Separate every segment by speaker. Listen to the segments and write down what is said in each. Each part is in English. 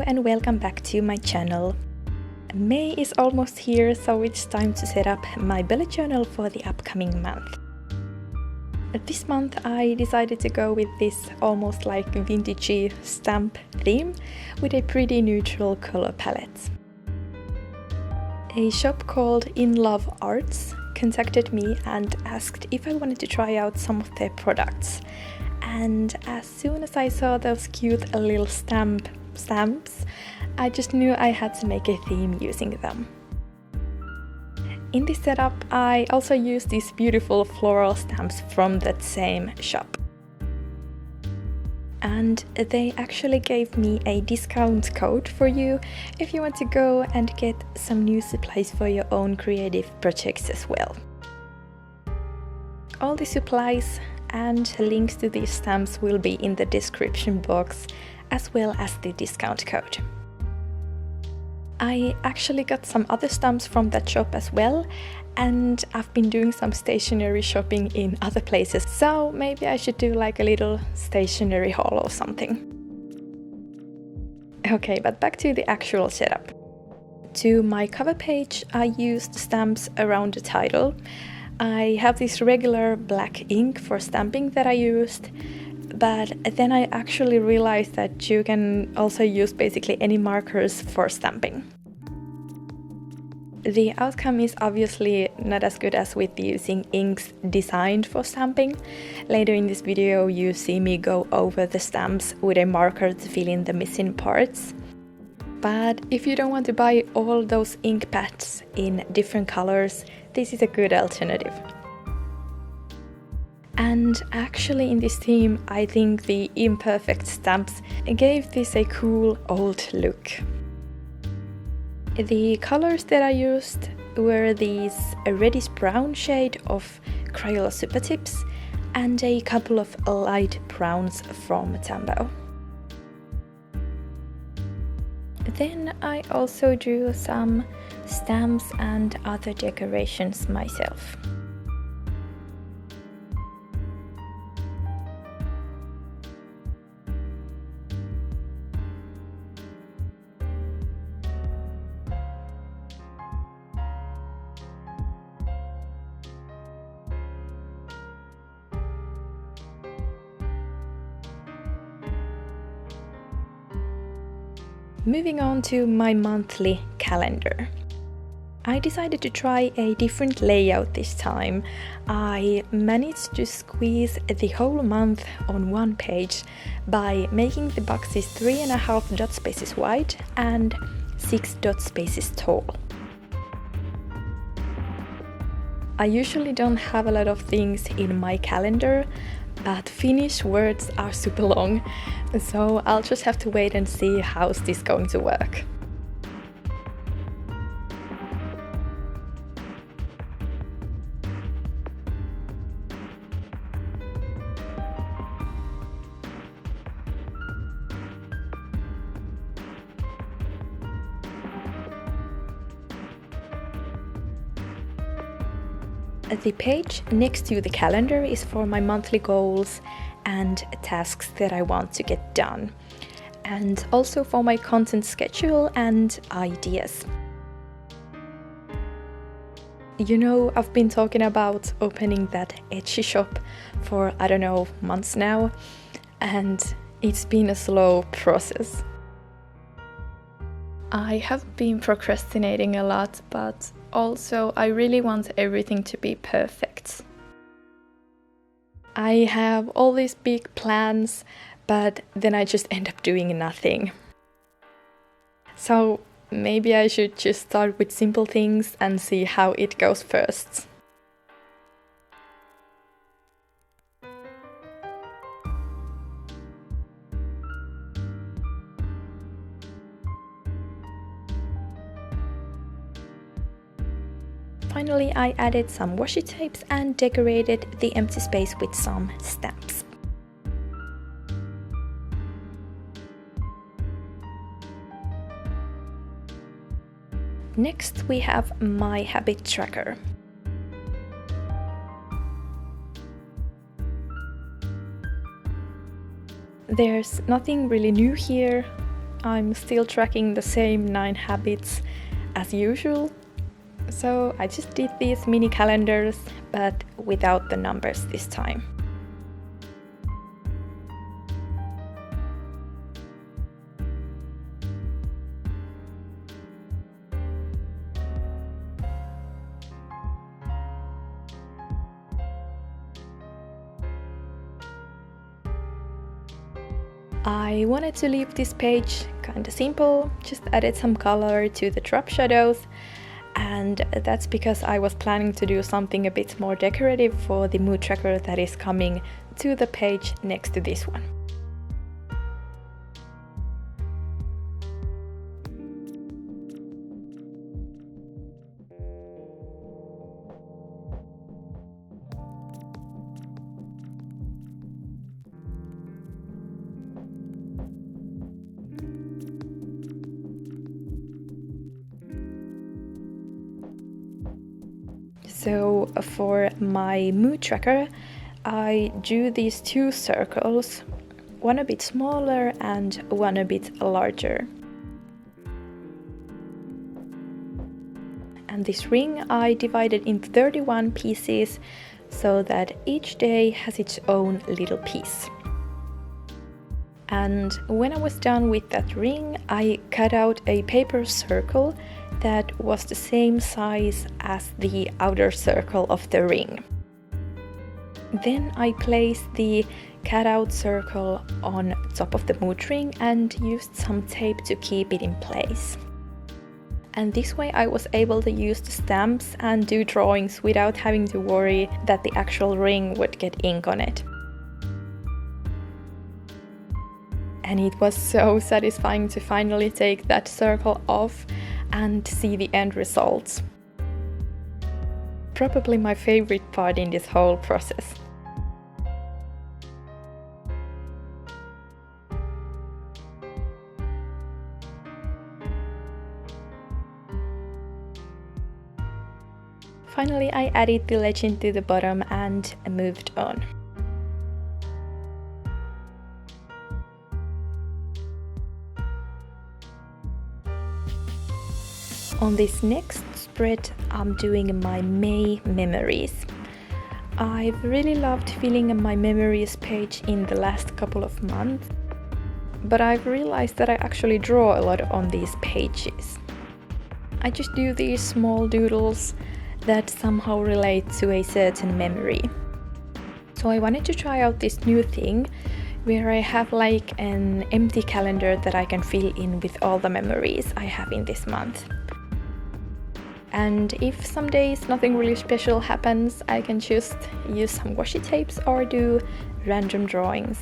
Speaker 1: and welcome back to my channel. May is almost here, so it's time to set up my bullet journal for the upcoming month. This month I decided to go with this almost like vintagey stamp theme with a pretty neutral color palette. A shop called In Love Arts contacted me and asked if I wanted to try out some of their products. And as soon as I saw those cute little stamps, I just knew I had to make a theme using them. In this setup, I also used these beautiful floral stamps from that same shop. And they actually gave me a discount code for you if you want to go and get some new supplies for your own creative projects as well. All the supplies and links to these stamps will be in the description box, as well as the discount code. I actually got some other stamps from that shop as well, and I've been doing some stationery shopping in other places, so maybe I should do like a little stationery haul or something. Okay, but back to the actual setup. To my cover page, I used stamps around the title. I have this regular black ink for stamping that I used, but then I actually realized that you can also use basically any markers for stamping. The outcome is obviously not as good as with using inks designed for stamping. Later in this video you see me go over the stamps with a marker to fill in the missing parts. But if you don't want to buy all those ink pads in different colors, this is a good alternative. And actually in this theme, I think the imperfect stamps gave this a cool old look. The colors that I used were these reddish brown shade of Crayola Supertips and a couple of light browns from Tombow. Then I also drew some stamps and other decorations myself. Moving on to my monthly calendar. I decided to try a different layout this time. I managed to squeeze the whole month on one page by making the boxes 3.5 dot spaces wide and 6 dot spaces tall. I usually don't have a lot of things in my calendar, but Finnish words are super long, so I'll just have to wait and see how's this going to work. The page next to the calendar is for my monthly goals and tasks that I want to get done, and also for my content schedule and ideas. You know, I've been talking about opening that Etsy shop for, I don't know, months now, and it's been a slow process. I have been procrastinating a lot, but also I really want everything to be perfect. I have all these big plans, but then I just end up doing nothing. So maybe I should just start with simple things and see how it goes first. Finally, I added some washi tapes and decorated the empty space with some stamps. Next, we have my habit tracker. There's nothing really new here. I'm still tracking the same 9 habits as usual. So I just did these mini calendars, but without the numbers this time. I wanted to leave this page kinda simple, just added some color to the drop shadows, and that's because I was planning to do something a bit more decorative for the mood tracker that is coming to the page next to this one. So for my mood tracker, I drew these 2 circles, one a bit smaller and one a bit larger. And this ring I divided into 31 pieces so that each day has its own little piece. And when I was done with that ring, I cut out a paper circle that was the same size as the outer circle of the ring. Then I placed the cut out circle on top of the mood ring and used some tape to keep it in place. And this way I was able to use the stamps and do drawings without having to worry that the actual ring would get ink on it. And it was so satisfying to finally take that circle off and see the end results. Probably my favorite part in this whole process. Finally, I added the legend to the bottom and moved on. On this next spread, I'm doing my May memories. I've really loved filling my memories page in the last couple of months, but I've realized that I actually draw a lot on these pages. I just do these small doodles that somehow relate to a certain memory. So I wanted to try out this new thing where I have like an empty calendar that I can fill in with all the memories I have in this month. And if some days nothing really special happens, I can just use some washi tapes or do random drawings.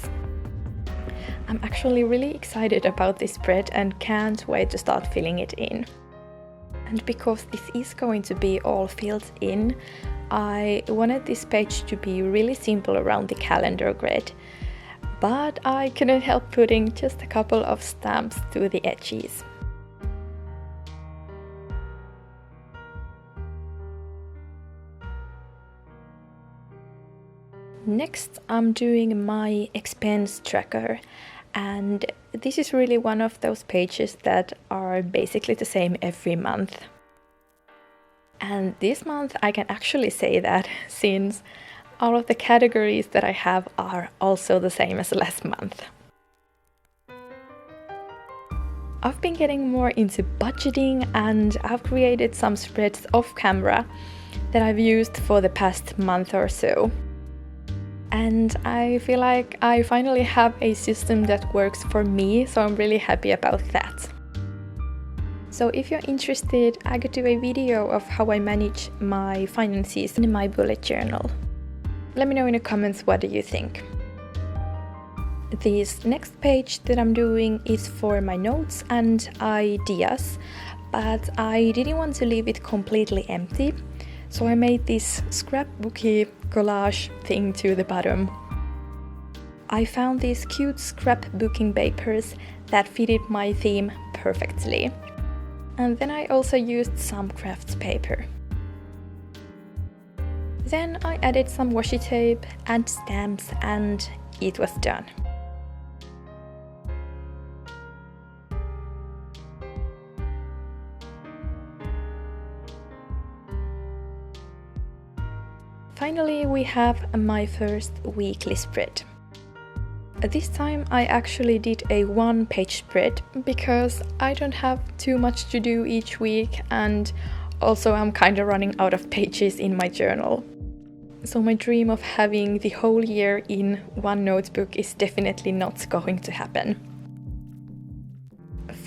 Speaker 1: I'm actually really excited about this spread and can't wait to start filling it in. And because this is going to be all filled in, I wanted this page to be really simple around the calendar grid. But I couldn't help putting just a couple of stamps to the edges. Next, I'm doing my expense tracker, and this is really one of those pages that are basically the same every month. And this month I can actually say that, since all of the categories that I have are also the same as last month. I've been getting more into budgeting, and I've created some spreads off camera that I've used for the past month or so. And I feel like I finally have a system that works for me, so I'm really happy about that. So if you're interested, I could do a video of how I manage my finances in my bullet journal. Let me know in the comments what do you think. This next page that I'm doing is for my notes and ideas, but I didn't want to leave it completely empty. So I made this scrapbooky collage thing to the bottom. I found these cute scrapbooking papers that fitted my theme perfectly. And then I also used some craft paper. Then I added some washi tape and stamps, and it was done. Finally, we have my first weekly spread. This time I actually did a one-page spread because I don't have too much to do each week, and also I'm kinda running out of pages in my journal. So my dream of having the whole year in one notebook is definitely not going to happen.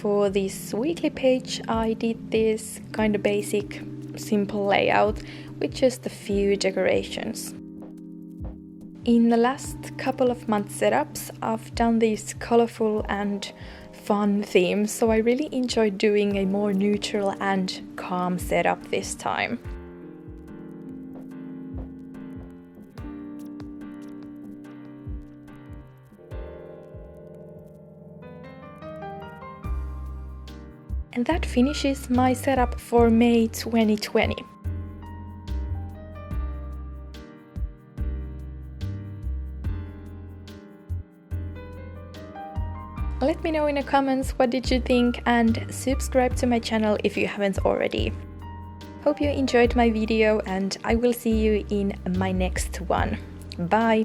Speaker 1: For this weekly page I did this kinda basic, simple layout with just a few decorations. In the last couple of month setups, I've done these colorful and fun themes, so I really enjoyed doing a more neutral and calm setup this time. And that finishes my setup for May 2020. Let me know in the comments what did you think, and subscribe to my channel if you haven't already. Hope you enjoyed my video, and I will see you in my next one. Bye!